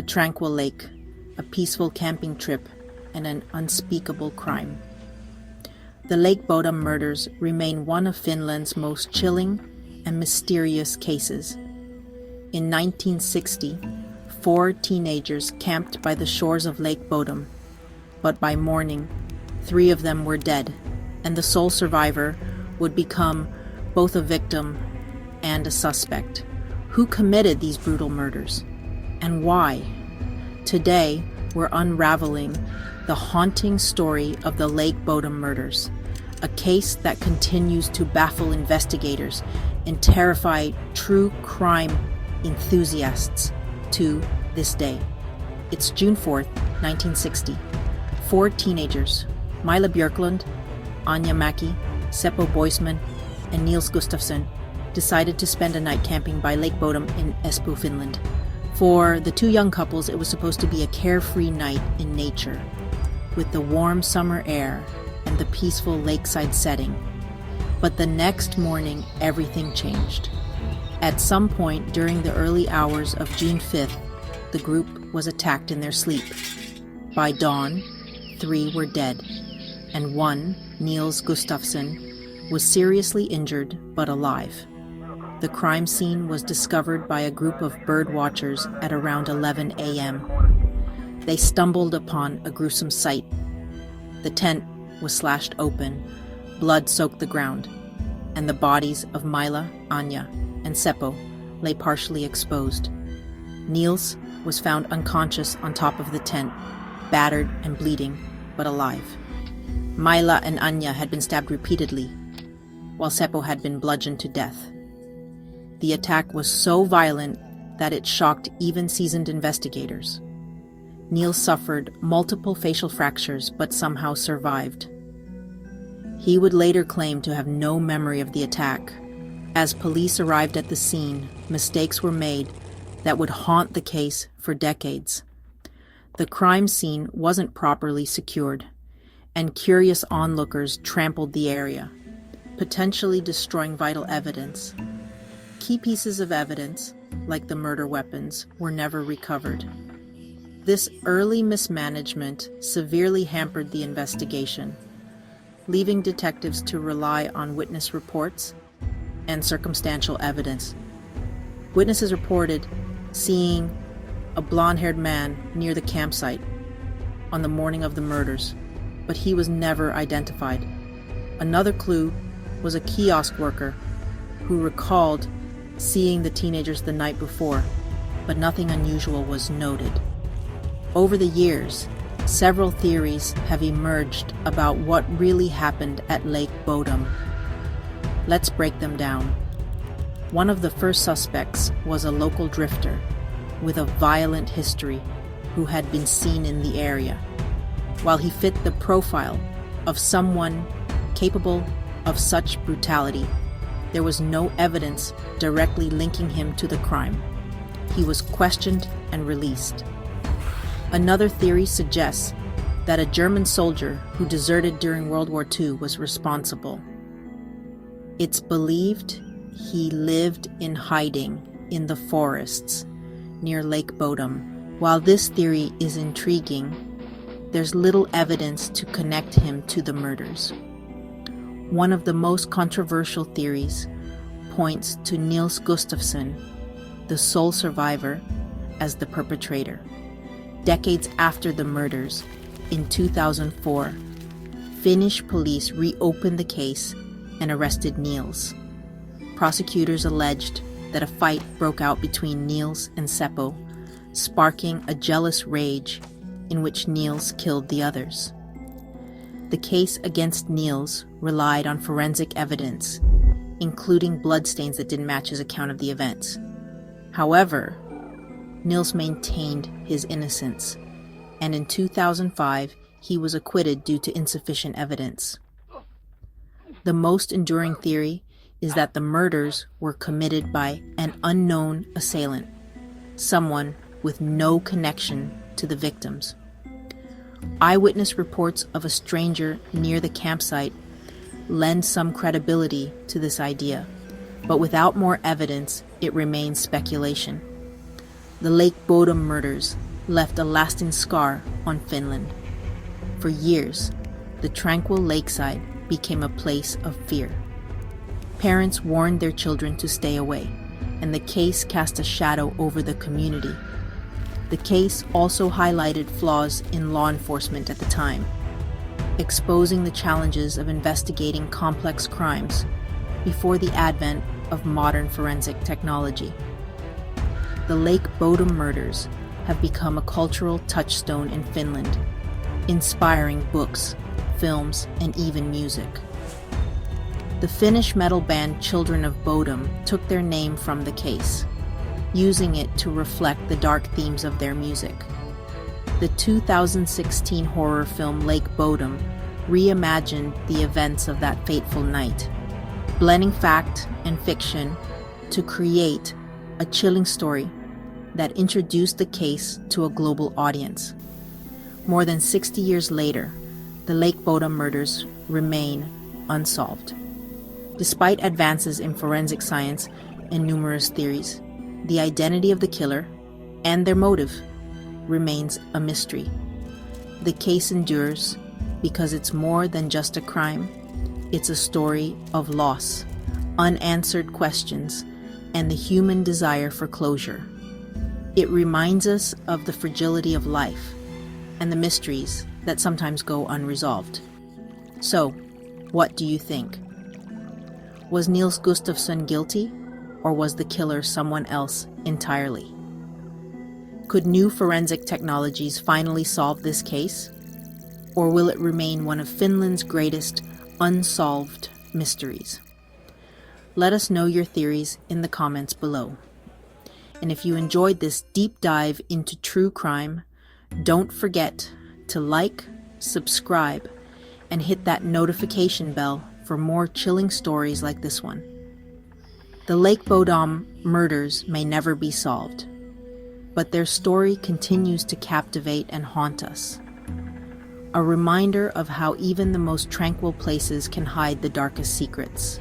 tranquil lake, a peaceful camping trip, and an unspeakable crime. The Lake Bodom murders remain one of Finland's most chilling and mysterious cases. In 1960, 4 teenagers camped by the shores of Lake Bodom, but by morning, 3 of them were dead, and the sole survivor would become both a victim and a suspect. Who committed these brutal murders? And why? Today, we're unraveling the haunting story of the Lake Bodom murders, a case that continues to baffle investigators and terrify true crime enthusiasts to this day. It's June 4th, 1960. 4 teenagers, Mila Björklund, Anja Mäki, Seppo Boisman, and Niels Gustafsson, decided to spend a night camping by Lake Bodom in Espoo, Finland. For the 2 young couples, it was supposed to be a carefree night in nature, with the warm summer air and the peaceful lakeside setting. But the next morning, everything changed. At some point during the early hours of June 5th, the group was attacked in their sleep. By dawn, 3 were dead, and 1, Niels Gustafsson, was seriously injured but alive. The crime scene was discovered by a group of bird watchers at around 11 a.m. They stumbled upon a gruesome sight. The tent was slashed open, blood soaked the ground, and the bodies of Mila, Anja, and Seppo lay partially exposed. Niels was found unconscious on top of the tent, battered and bleeding, but alive. Mila and Anja had been stabbed repeatedly, while Seppo had been bludgeoned to death. The attack was so violent that it shocked even seasoned investigators. Niels suffered multiple facial fractures but somehow survived. He would later claim to have no memory of the attack. As police arrived at the scene, mistakes were made that would haunt the case for decades. The crime scene wasn't properly secured, and curious onlookers trampled the area, potentially destroying vital evidence. Key pieces of evidence, like the murder weapons, were never recovered. This early mismanagement severely hampered the investigation, leaving detectives to rely on witness reports and circumstantial evidence. Witnesses reported seeing a blonde-haired man near the campsite on the morning of the murders, but he was never identified. Another clue was a kiosk worker who recalled seeing the teenagers the night before, but nothing unusual was noted. Over the years, several theories have emerged about what really happened at Lake Bodom. Let's break them down. One of the first suspects was a local drifter with a violent history who had been seen in the area. While he fit the profile of someone capable of such brutality, there was no evidence directly linking him to the crime. He was questioned and released. Another theory suggests that a German soldier who deserted during World War II was responsible. It's believed he lived in hiding in the forests near Lake Bodom. While this theory is intriguing, there's little evidence to connect him to the murders. One of the most controversial theories points to Niels Gustafsson, the sole survivor, as the perpetrator. Decades after the murders, in 2004, Finnish police reopened the case and arrested Niels. Prosecutors alleged that a fight broke out between Niels and Seppo, sparking a jealous rage in which Niels killed the others. The case against Niels relied on forensic evidence, including bloodstains that didn't match his account of the events. However, Niels maintained his innocence, and in 2005, he was acquitted due to insufficient evidence. The most enduring theory is that the murders were committed by an unknown assailant, someone with no connection to the victims. Eyewitness reports of a stranger near the campsite lend some credibility to this idea, but without more evidence, it remains speculation. The Lake Bodom murders left a lasting scar on Finland. For years, the tranquil lakeside became a place of fear. Parents warned their children to stay away, and the case cast a shadow over the community. The case also highlighted flaws in law enforcement at the time, exposing the challenges of investigating complex crimes before the advent of modern forensic technology. The Lake Bodom murders have become a cultural touchstone in Finland, inspiring books, films, and even music. The Finnish metal band Children of Bodom took their name from the case, using it to reflect the dark themes of their music. The 2016 horror film Lake Bodom reimagined the events of that fateful night, blending fact and fiction to create a chilling story that introduced the case to a global audience. More than 60 years later, the Lake Bodom murders remain unsolved. Despite advances in forensic science and numerous theories, the identity of the killer and their motive remains a mystery. The case endures because it's more than just a crime. It's a story of loss, unanswered questions, and the human desire for closure. It reminds us of the fragility of life and the mysteries that sometimes go unresolved. So, what do you think? Was Niels Gustafsson guilty, or was the killer someone else entirely? Could new forensic technologies finally solve this case? Or will it remain one of Finland's greatest unsolved mysteries? Let us know your theories in the comments below. And if you enjoyed this deep dive into true crime, don't forget to like, subscribe, and hit that notification bell for more chilling stories like this one. The Lake Bodom murders may never be solved, but their story continues to captivate and haunt us. A reminder of how even the most tranquil places can hide the darkest secrets.